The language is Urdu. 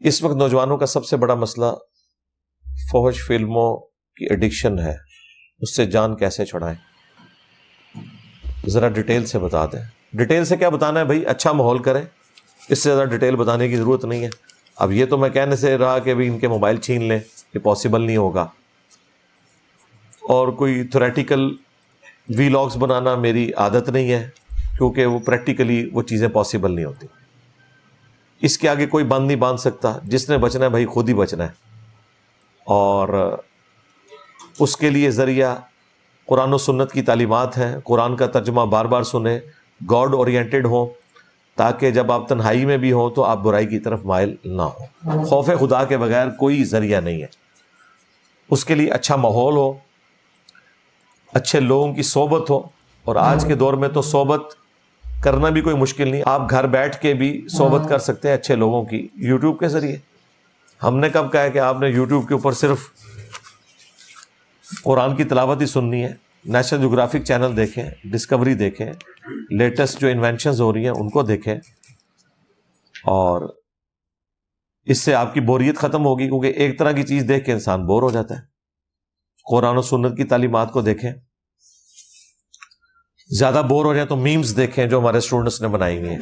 اس وقت نوجوانوں کا سب سے بڑا مسئلہ فحش فلموں کی ایڈکشن ہے، اس سے جان کیسے چھڑائیں؟ ذرا ڈیٹیل سے بتا دیں۔ ڈیٹیل سے کیا بتانا ہے بھائی، اچھا ماحول کریں، اس سے زیادہ ڈیٹیل بتانے کی ضرورت نہیں ہے۔ اب یہ تو میں کہنے سے رہا کہ بھی ان کے موبائل چھین لیں، یہ پاسبل نہیں ہوگا، اور کوئی تھیوریٹیکل وی لاگز بنانا میری عادت نہیں ہے، کیونکہ وہ پریکٹیکلی وہ چیزیں پاسبل نہیں ہوتی۔ اس کے آگے کوئی بند نہیں باندھ سکتا، جس نے بچنا ہے بھائی خود ہی بچنا ہے، اور اس کے لیے ذریعہ قرآن و سنت کی تعلیمات ہیں۔ قرآن کا ترجمہ بار بار سنیں، گاڈ اورینٹڈ ہوں، تاکہ جب آپ تنہائی میں بھی ہوں تو آپ برائی کی طرف مائل نہ ہوں۔ خوف خدا کے بغیر کوئی ذریعہ نہیں ہے۔ اس کے لیے اچھا ماحول ہو، اچھے لوگوں کی صحبت ہو، اور آج کے دور میں تو صحبت کرنا بھی کوئی مشکل نہیں، آپ گھر بیٹھ کے بھی صحبت کر سکتے ہیں اچھے لوگوں کی یوٹیوب کے ذریعے۔ ہم نے کب کہا ہے کہ آپ نے یوٹیوب کے اوپر صرف قرآن کی تلاوت ہی سننی ہے؟ نیشنل جغرافک چینل دیکھیں، ڈسکوری دیکھیں، لیٹسٹ جو انوینشنز ہو رہی ہیں ان کو دیکھیں، اور اس سے آپ کی بوریت ختم ہوگی، کیونکہ ایک طرح کی چیز دیکھ کے انسان بور ہو جاتا ہے۔ قرآن و سنت کی تعلیمات کو دیکھیں، زیادہ بور ہو جائیں تو میمز دیکھیں جو ہمارے اسٹوڈنٹس نے بنائی ہوئی ہیں،